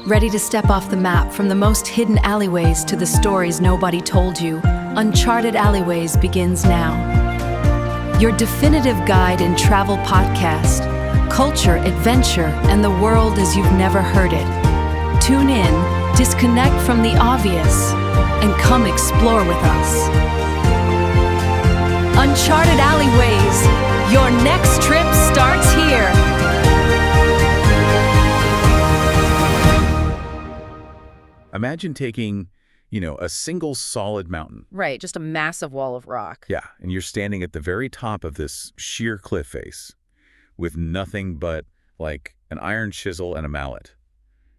Ready to step off the map from the most hidden alleyways to the stories nobody told you? Uncharted Alleyways begins now. Your definitive guide and travel podcast, culture, adventure, and the world as you've never heard it. Tune in, disconnect from the obvious, and come explore with us. Uncharted Alleyways, your next trip starts here. Imagine taking, a single solid mountain. Right, just a massive wall of rock. Yeah, and you're standing at the very top of this sheer cliff face with nothing but, like, an iron chisel and a mallet.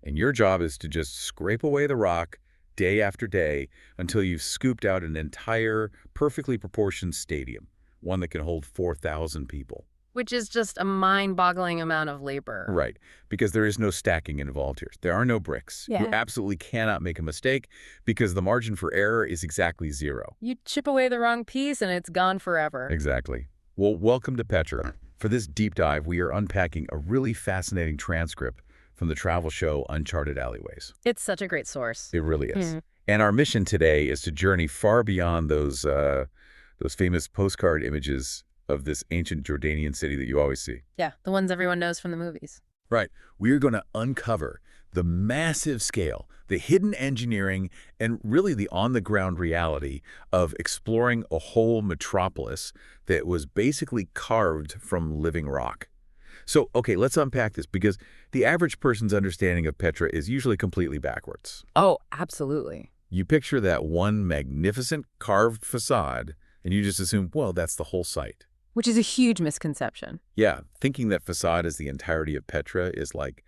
And your job is to just scrape away the rock day after day until you've scooped out an entire, perfectly proportioned stadium, one that can hold 4,000 people. Which is just a mind-boggling amount of labor. Right, because there is no stacking involved here. There are no bricks. Yeah. You absolutely cannot make a mistake because the margin for error is exactly zero. You chip away the wrong piece and it's gone forever. Exactly. Well, welcome to Petra. For this deep dive, we are unpacking a really fascinating transcript from the travel show Uncharted Alleyways. It's such a great source. It really is. And our mission today is to journey far beyond those famous postcard images of this ancient Jordanian city that you always see. Yeah, the ones everyone knows from the movies. Right. We're going to uncover the massive scale, the hidden engineering, and really the on-the-ground reality of exploring a whole metropolis that was basically carved from living rock. So, okay, let's unpack this because the average person's understanding of Petra is usually completely backwards. Oh, absolutely. You picture that one magnificent carved facade, and you just assume, well, that's the whole site. Which is a huge misconception. Yeah, thinking that facade is the entirety of Petra is like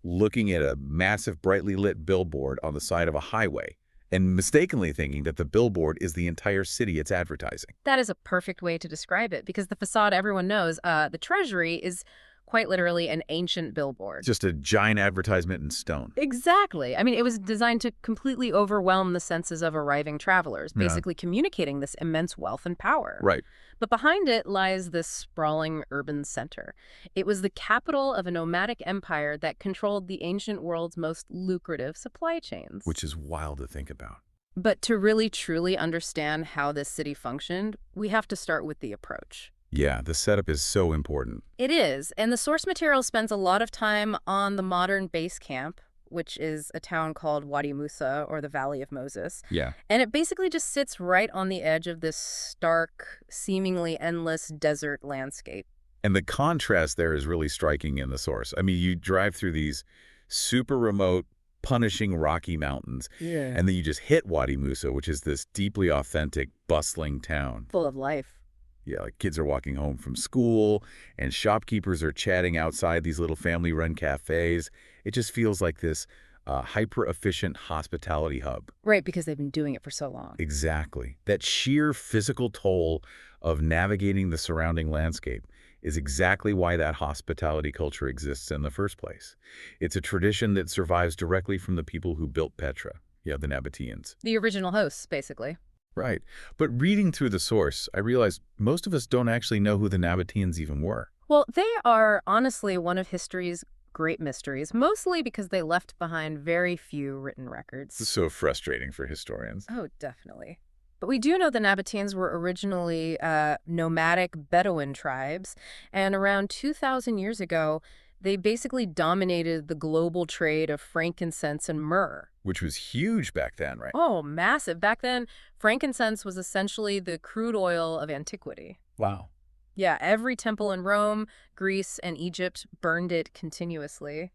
looking at a massive brightly lit billboard on the side of a highway and mistakenly thinking that the billboard is the entire city it's advertising. That is a perfect way to describe it because the facade everyone knows, the Treasury, is quite literally an ancient billboard. Just a giant advertisement in stone. Exactly. I mean, it was designed to completely overwhelm the senses of arriving travelers, basically communicating this immense wealth and power. Right. But behind it lies this sprawling urban center. It was the capital of a nomadic empire that controlled the ancient world's most lucrative supply chains. Which is wild to think about. But to really truly understand how this city functioned, we have to start with the approach. Yeah, the setup is so important. It is, and the source material spends a lot of time on the modern base camp, which is a town called Wadi Musa, or the Valley of Moses. Yeah. And it basically just sits right on the edge of this stark, seemingly endless desert landscape. And the contrast there is really striking in the source. I mean, you drive through these super remote, punishing rocky mountains, and then you just hit Wadi Musa, which is this deeply authentic, bustling town. Full of life. Yeah, like kids are walking home from school and shopkeepers are chatting outside these little family-run cafes. It just feels like this hyper-efficient hospitality hub. Right, because they've been doing it for so long. Exactly. That sheer physical toll of navigating the surrounding landscape is exactly why that hospitality culture exists in the first place. It's a tradition that survives directly from the people who built Petra, the Nabateans. The original hosts, basically. Right. But reading through the source, I realized most of us don't actually know who the Nabateans even were. Well, they are honestly one of history's great mysteries, mostly because they left behind very few written records. This is so frustrating for historians. Oh, definitely. But we do know the Nabateans were originally nomadic Bedouin tribes, and around 2,000 years ago, they basically dominated the global trade of frankincense and myrrh. Which was huge back then, right? Oh, massive. Back then, frankincense was essentially the crude oil of antiquity. Wow. Yeah, every temple in Rome, Greece, and Egypt burned it continuously.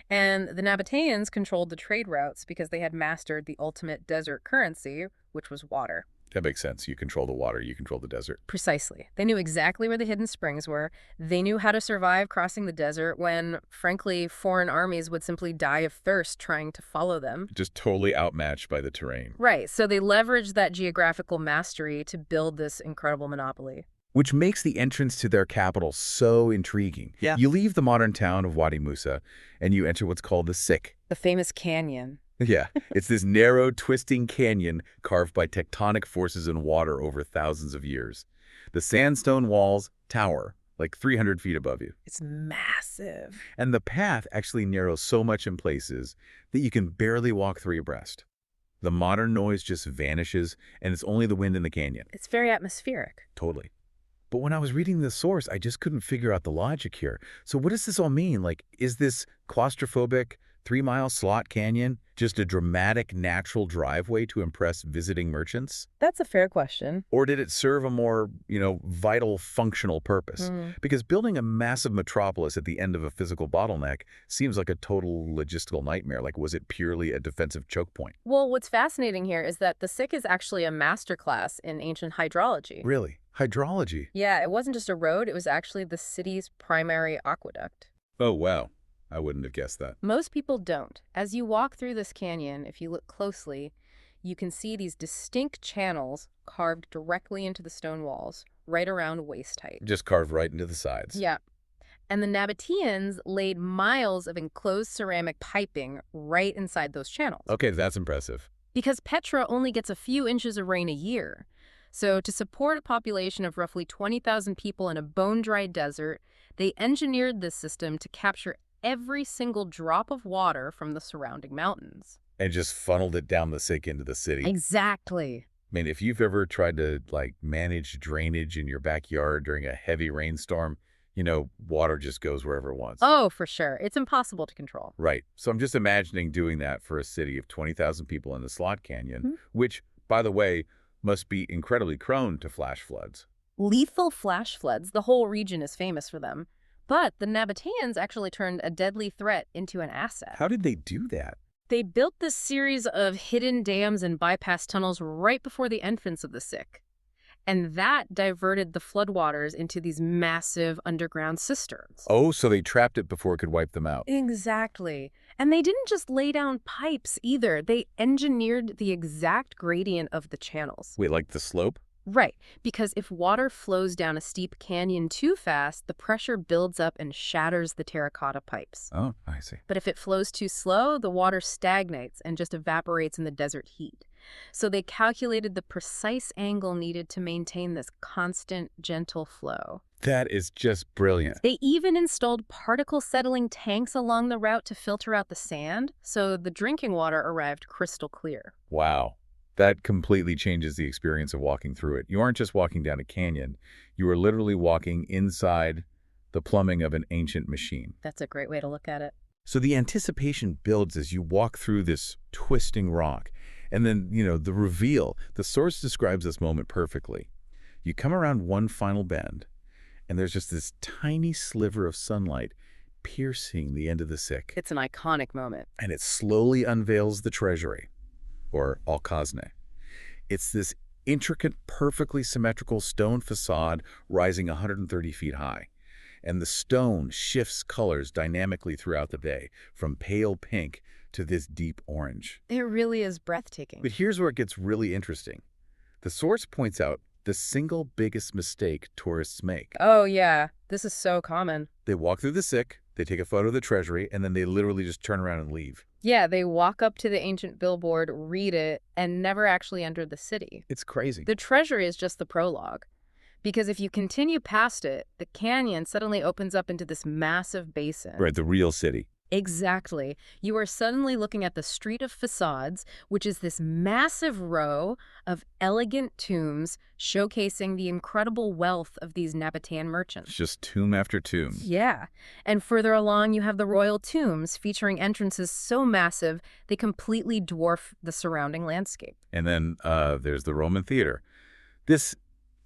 And the Nabateans controlled the trade routes because they had mastered the ultimate desert currency, which was water. That makes sense. You control the water, you control the desert. Precisely. They knew exactly where the hidden springs were. They knew how to survive crossing the desert when, frankly, foreign armies would simply die of thirst trying to follow them. Just totally outmatched by the terrain. Right. So they leveraged that geographical mastery to build this incredible monopoly. Which makes the entrance to their capital so intriguing. Yeah. You leave the modern town of Wadi Musa, and you enter what's called the Siq. The famous canyon. Yeah, it's this narrow, twisting canyon carved by tectonic forces and water over thousands of years. The sandstone walls tower like 300 feet above you. It's massive. And the path actually narrows so much in places that you can barely walk three abreast. The modern noise just vanishes, and it's only the wind in the canyon. It's very atmospheric. Totally. But when I was reading the source, I just couldn't figure out the logic here. So what does this all mean? Like, is this claustrophobic 3-mile slot canyon just a dramatic natural driveway to impress visiting merchants? That's a fair question. Or did it serve a more, vital functional purpose? Because building a massive metropolis at the end of a physical bottleneck seems like a total logistical nightmare. Like, was it purely a defensive choke point? Well, what's fascinating here is that the Sick is actually a masterclass in ancient hydrology. Really? Hydrology? Yeah, it wasn't just a road, it was actually the city's primary aqueduct. Oh, wow. I wouldn't have guessed that. Most people don't. As you walk through this canyon, if you look closely, you can see these distinct channels carved directly into the stone walls, right around waist height. Just carved right into the sides. Yeah. And the Nabateans laid miles of enclosed ceramic piping right inside those channels. Okay, that's impressive. Because Petra only gets a few inches of rain a year. So to support a population of roughly 20,000 people in a bone-dry desert, they engineered this system to capture every single drop of water from the surrounding mountains. And just funneled it down the Sick into the city. Exactly. I mean, if you've ever tried to, manage drainage in your backyard during a heavy rainstorm, water just goes wherever it wants. Oh, for sure. It's impossible to control. Right. So I'm just imagining doing that for a city of 20,000 people in the Slot Canyon, which, by the way, must be incredibly prone to flash floods. Lethal flash floods. The whole region is famous for them. But the Nabateans actually turned a deadly threat into an asset. How did they do that? They built this series of hidden dams and bypass tunnels right before the entrance of the Sick. And that diverted the floodwaters into these massive underground cisterns. Oh, so they trapped it before it could wipe them out. Exactly. And they didn't just lay down pipes either. They engineered the exact gradient of the channels. Wait, like the slope? Right, because if water flows down a steep canyon too fast, the pressure builds up and shatters the terracotta pipes. Oh, I see. But if it flows too slow, the water stagnates and just evaporates in the desert heat. So they calculated the precise angle needed to maintain this constant, gentle flow. That is just brilliant. They even installed particle-settling tanks along the route to filter out the sand, so the drinking water arrived crystal clear. Wow. That completely changes the experience of walking through it. You aren't just walking down a canyon. You are literally walking inside the plumbing of an ancient machine. That's a great way to look at it. So the anticipation builds as you walk through this twisting rock. And then, the reveal. The source describes this moment perfectly. You come around one final bend, and there's just this tiny sliver of sunlight piercing the end of the Sick. It's an iconic moment. And it slowly unveils the Treasury, or Al-Khazne. It's this intricate, perfectly symmetrical stone facade rising 130 feet high. And the stone shifts colors dynamically throughout the day, from pale pink to this deep orange. It really is breathtaking. But here's where it gets really interesting. The source points out the single biggest mistake tourists make. Oh, yeah. This is so common. They walk through the Sick, they take a photo of the Treasury, and then they literally just turn around and leave. Yeah, they walk up to the ancient billboard, read it, and never actually enter the city. It's crazy. The Treasury is just the prologue. Because if you continue past it, the canyon suddenly opens up into this massive basin. Right, the real city. Exactly. You are suddenly looking at the Street of Facades, which is this massive row of elegant tombs showcasing the incredible wealth of these Nabatean merchants. It's just tomb after tomb. Yeah. And further along, you have the royal tombs featuring entrances so massive they completely dwarf the surrounding landscape. And then there's the Roman theater. This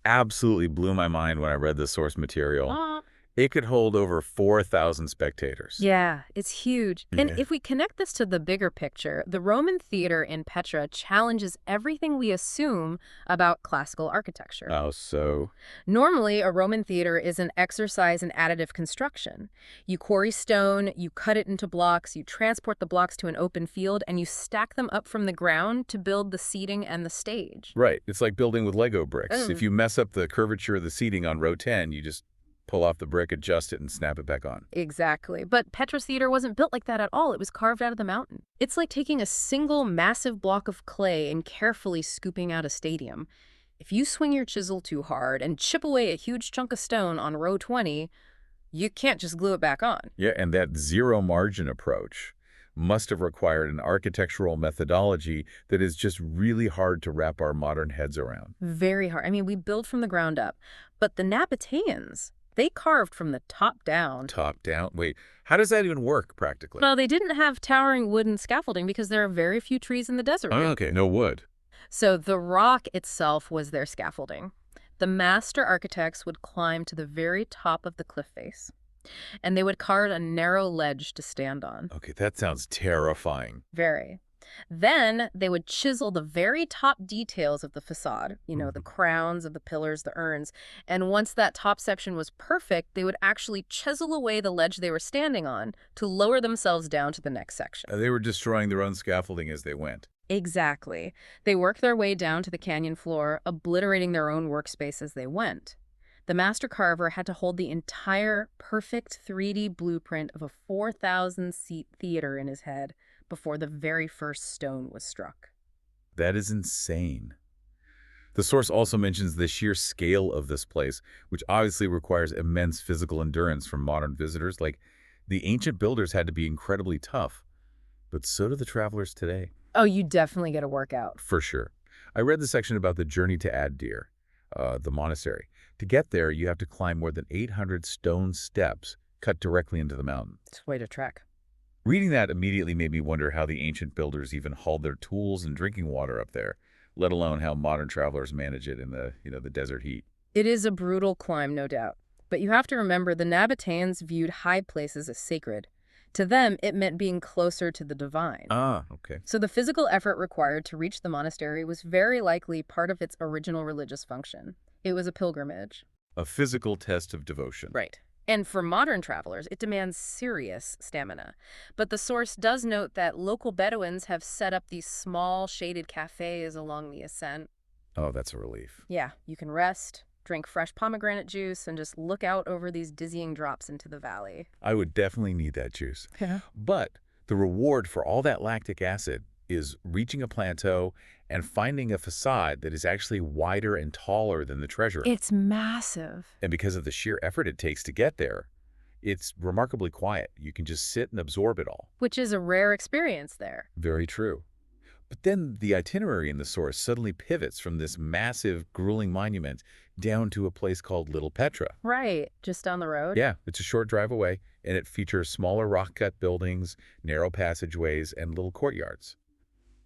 absolutely blew my mind when I read the source material. It could hold over 4,000 spectators. Yeah, it's huge. Yeah. And if we connect this to the bigger picture, the Roman theater in Petra challenges everything we assume about classical architecture. Oh, so? Normally, a Roman theater is an exercise in additive construction. You quarry stone, you cut it into blocks, you transport the blocks to an open field, and you stack them up from the ground to build the seating and the stage. Right. It's like building with Lego bricks. If you mess up the curvature of the seating on row 10, you just pull off the brick, adjust it, and snap it back on. Exactly. But Petra's theater wasn't built like that at all. It was carved out of the mountain. It's like taking a single massive block of clay and carefully scooping out a stadium. If you swing your chisel too hard and chip away a huge chunk of stone on row 20, you can't just glue it back on. Yeah, and that zero-margin approach must have required an architectural methodology that is just really hard to wrap our modern heads around. Very hard. I mean, we build from the ground up. But the Nabateans, they carved from the top down. Top down? Wait, how does that even work practically? Well, they didn't have towering wooden scaffolding because there are very few trees in the desert. Oh, okay, no wood. So the rock itself was their scaffolding. The master architects would climb to the very top of the cliff face, and they would carve a narrow ledge to stand on. Okay, that sounds terrifying. Very. Then they would chisel the very top details of the facade, the crowns of the pillars, the urns. And once that top section was perfect, they would actually chisel away the ledge they were standing on to lower themselves down to the next section. They were destroying their own scaffolding as they went. Exactly. They worked their way down to the canyon floor, obliterating their own workspace as they went. The master carver had to hold the entire perfect 3D blueprint of a 4,000-seat theater in his head before the very first stone was struck. That is insane. The source also mentions the sheer scale of this place, which obviously requires immense physical endurance from modern visitors. Like, the ancient builders had to be incredibly tough, but so do the travelers today. Oh, you definitely get a workout. For sure. I read the section about the journey to Adir, the monastery. To get there, you have to climb more than 800 stone steps cut directly into the mountain. It's quite a trek. Reading that immediately made me wonder how the ancient builders even hauled their tools and drinking water up there, let alone how modern travelers manage it in the desert heat. It is a brutal climb, no doubt. But you have to remember the Nabateans viewed high places as sacred. To them, it meant being closer to the divine. Ah, okay. So the physical effort required to reach the monastery was very likely part of its original religious function. It was a pilgrimage. A physical test of devotion. Right. And for modern travelers, it demands serious stamina. But the source does note that local Bedouins have set up these small shaded cafes along the ascent. Oh, that's a relief. Yeah, you can rest, drink fresh pomegranate juice, and just look out over these dizzying drops into the valley. I would definitely need that juice. Yeah. But the reward for all that lactic acid is reaching a plateau and finding a facade that is actually wider and taller than the Treasury. It's massive. And because of the sheer effort it takes to get there, it's remarkably quiet. You can just sit and absorb it all. Which is a rare experience there. Very true. But then the itinerary in the source suddenly pivots from this massive, grueling monument down to a place called Little Petra. Right, just down the road. Yeah, it's a short drive away, and it features smaller rock-cut buildings, narrow passageways, and little courtyards.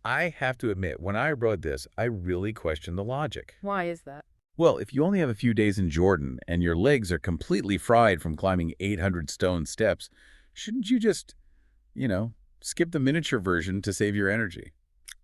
I have to admit, when I read this, I really questioned the logic. Why is that? Well, if you only have a few days in Jordan and your legs are completely fried from climbing 800 stone steps, shouldn't you just, skip the miniature version to save your energy?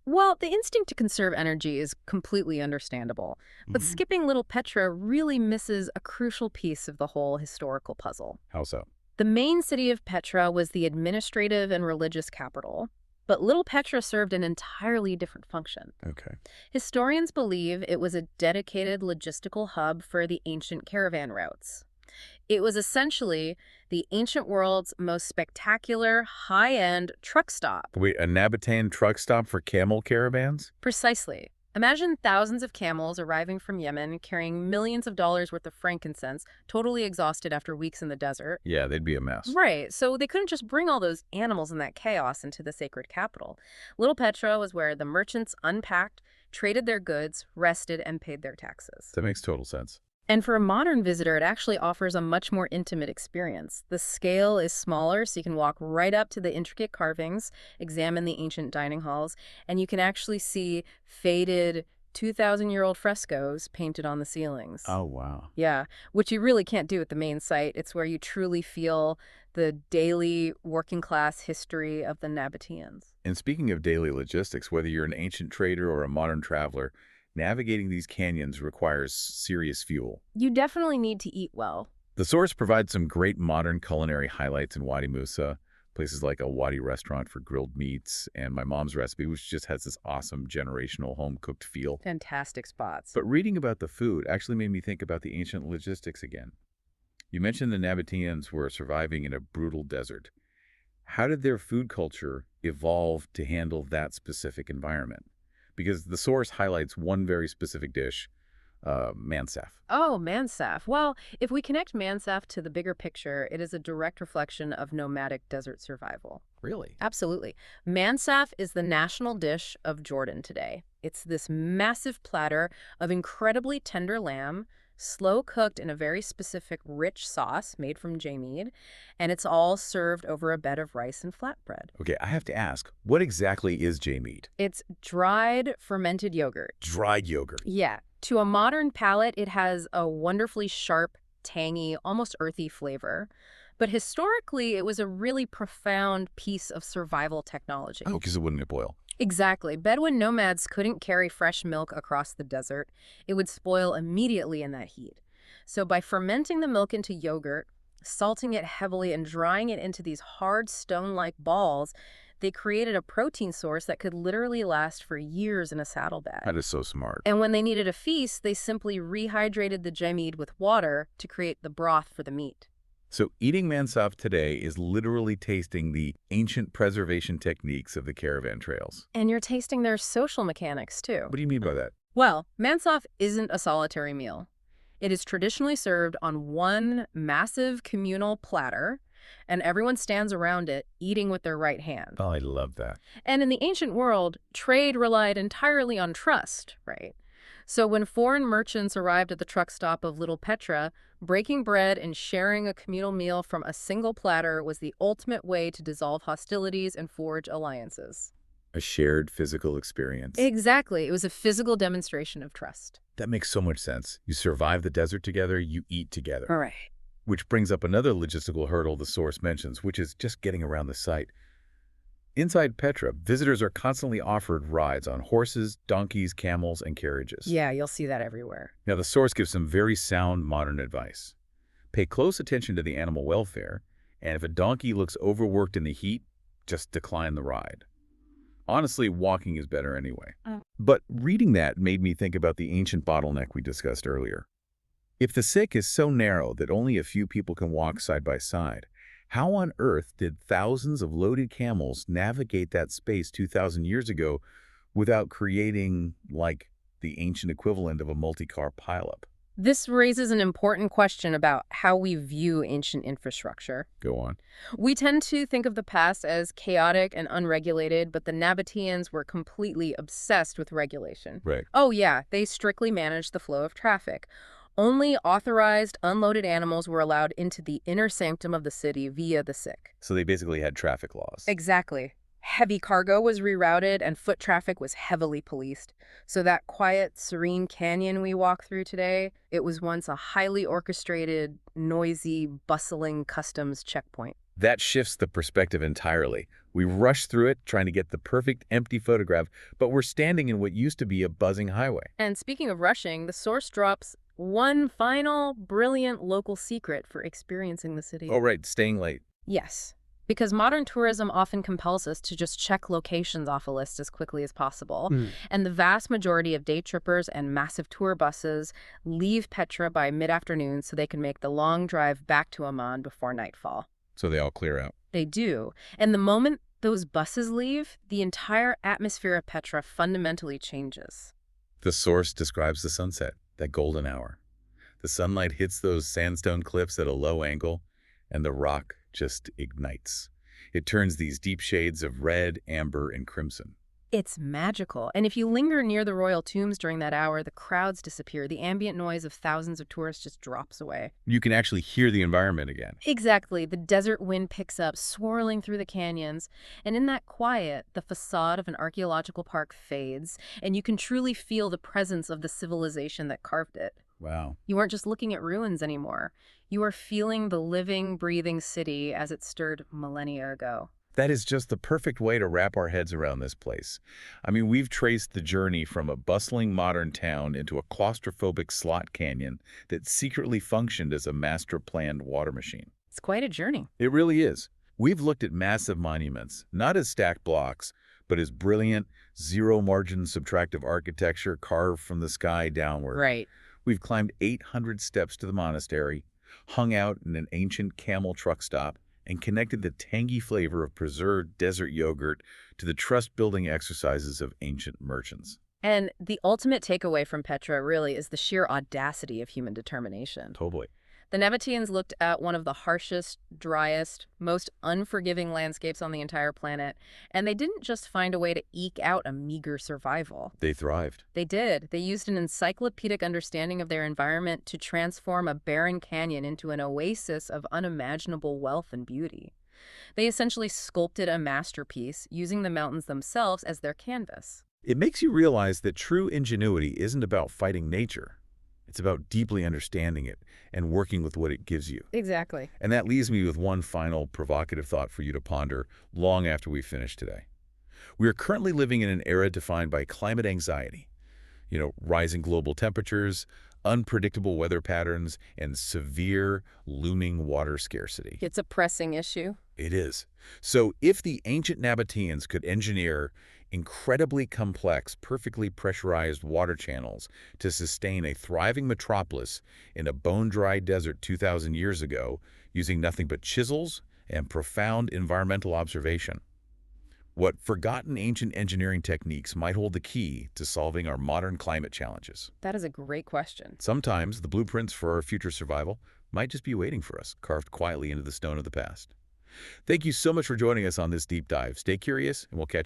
Well, the instinct to conserve energy is completely understandable, but skipping Little Petra really misses a crucial piece of the whole historical puzzle. How so? The main city of Petra was the administrative and religious capital, but Little Petra served an entirely different function. Okay. Historians believe it was a dedicated logistical hub for the ancient caravan routes. It was essentially the ancient world's most spectacular, high-end truck stop. Wait, a Nabatean truck stop for camel caravans? Precisely. Imagine thousands of camels arriving from Yemen carrying millions of dollars worth of frankincense, totally exhausted after weeks in the desert. Yeah, they'd be a mess. Right, so they couldn't just bring all those animals and that chaos into the sacred capital. Little Petra was where the merchants unpacked, traded their goods, rested, and paid their taxes. That makes total sense. And for a modern visitor, it actually offers a much more intimate experience. The scale is smaller, so you can walk right up to the intricate carvings, examine the ancient dining halls, and you can actually see faded 2,000-year-old frescoes painted on the ceilings. Oh, wow. Yeah, which you really can't do at the main site. It's where you truly feel the daily working-class history of the Nabateans. And speaking of daily logistics, whether you're an ancient trader or a modern traveler, navigating these canyons requires serious fuel. You definitely need to eat well. The source provides some great modern culinary highlights in Wadi Musa, places like a Wadi restaurant for grilled meats and my mom's recipe, which just has this awesome generational home-cooked feel. Fantastic spots. But reading about the food actually made me think about the ancient logistics again. You mentioned the Nabateans were surviving in a brutal desert. How did their food culture evolve to handle that specific environment? Because the source highlights one very specific dish, mansaf. Oh, mansaf. Well, if we connect mansaf to the bigger picture, it is a direct reflection of nomadic desert survival. Really? Absolutely. Mansaf is the national dish of Jordan today. It's this massive platter of incredibly tender lamb, slow cooked in a very specific rich sauce made from jamid, and it's all served over a bed of rice and flatbread. Okay, I have to ask, what exactly is jamid? It's dried fermented yogurt. Dried yogurt. Yeah. To a modern palate, it has a wonderfully sharp, tangy, almost earthy flavor. But historically, it was a really profound piece of survival technology. Oh, because it wouldn't boil. Exactly. Bedouin nomads couldn't carry fresh milk across the desert. It would spoil immediately in that heat. So by fermenting the milk into yogurt, salting it heavily, and drying it into these hard stone-like balls, they created a protein source that could literally last for years in a saddlebag. That is so smart. And when they needed a feast, they simply rehydrated the jamid with water to create the broth for the meat. So eating mansaf today is literally tasting the ancient preservation techniques of the caravan trails. And you're tasting their social mechanics, too. What do you mean by that? Well, mansaf isn't a solitary meal. It is traditionally served on one massive communal platter, and everyone stands around it, eating with their right hand. Oh, I love that. And in the ancient world, trade relied entirely on trust, right? So when foreign merchants arrived at the truck stop of Little Petra, breaking bread and sharing a communal meal from a single platter was the ultimate way to dissolve hostilities and forge alliances. A shared physical experience. Exactly. It was a physical demonstration of trust. That makes so much sense. You survive the desert together, you eat together. All right. Which brings up another logistical hurdle the source mentions, which is just getting around the site. Inside Petra, visitors are constantly offered rides on horses, donkeys, camels, and carriages. Yeah, you'll see that everywhere. Now, the source gives some very sound modern advice. Pay close attention to the animal welfare, and if a donkey looks overworked in the heat, just decline the ride. Honestly, walking is better anyway. But reading that made me think about the ancient bottleneck we discussed earlier. If the Sikh is so narrow that only a few people can walk side by side, how on earth did thousands of loaded camels navigate that space 2,000 years ago without creating, like, the ancient equivalent of a multi-car pileup? This raises an important question about how we view ancient infrastructure. Go on. We tend to think of the past as chaotic and unregulated, but the Nabateans were completely obsessed with regulation. Right. Oh yeah, they strictly managed the flow of traffic. Only authorized, unloaded animals were allowed into the inner sanctum of the city via the Sikh. So they basically had traffic laws. Exactly. Heavy cargo was rerouted and foot traffic was heavily policed. So that quiet, serene canyon we walk through today, it was once a highly orchestrated, noisy, bustling customs checkpoint. That shifts the perspective entirely. We rush through it trying to get the perfect empty photograph, but we're standing in what used to be a buzzing highway. And speaking of rushing, the source drops one final, brilliant local secret for experiencing the city. Oh, right, staying late. Yes, because modern tourism often compels us to just check locations off a list as quickly as possible. And the vast majority of day trippers and massive tour buses leave Petra by mid-afternoon so they can make the long drive back to Amman before nightfall. So they all clear out. They do. And the moment those buses leave, the entire atmosphere of Petra fundamentally changes. The source describes the sunset, that golden hour. The sunlight hits those sandstone cliffs at a low angle, and the rock just ignites. It turns these deep shades of red, amber, and crimson. It's magical. And if you linger near the royal tombs during that hour, the crowds disappear. The ambient noise of thousands of tourists just drops away. You can actually hear the environment again. Exactly. The desert wind picks up, swirling through the canyons. And in that quiet, the facade of an archaeological park fades, and you can truly feel the presence of the civilization that carved it. Wow. You aren't just looking at ruins anymore. You are feeling the living, breathing city as it stirred millennia ago. That is just the perfect way to wrap our heads around this place. I mean, we've traced the journey from a bustling modern town into a claustrophobic slot canyon that secretly functioned as a master-planned water machine. It's quite a journey. It really is. We've looked at massive monuments, not as stacked blocks, but as brilliant, zero-margin subtractive architecture carved from the sky downward. Right. We've climbed 800 steps to the monastery, hung out in an ancient camel truck stop, and connected the tangy flavor of preserved desert yogurt to the trust-building exercises of ancient merchants. And the ultimate takeaway from Petra really is the sheer audacity of human determination. Totally. The Nabateans looked at one of the harshest, driest, most unforgiving landscapes on the entire planet, and they didn't just find a way to eke out a meager survival. They thrived. They did. They used an encyclopedic understanding of their environment to transform a barren canyon into an oasis of unimaginable wealth and beauty. They essentially sculpted a masterpiece, using the mountains themselves as their canvas. It makes you realize that true ingenuity isn't about fighting nature. It's about deeply understanding it and working with what it gives you. Exactly. And that leaves me with one final provocative thought for you to ponder long after we finish today. We are currently living in an era defined by climate anxiety. Rising global temperatures, unpredictable weather patterns, and severe looming water scarcity. It's a pressing issue. It is. So if the ancient Nabateans could engineer incredibly complex, perfectly pressurized water channels to sustain a thriving metropolis in a bone-dry desert 2,000 years ago using nothing but chisels and profound environmental observation, what forgotten ancient engineering techniques might hold the key to solving our modern climate challenges? That is a great question. Sometimes the blueprints for our future survival might just be waiting for us, carved quietly into the stone of the past. Thank you so much for joining us on this deep dive. Stay curious, and we'll catch you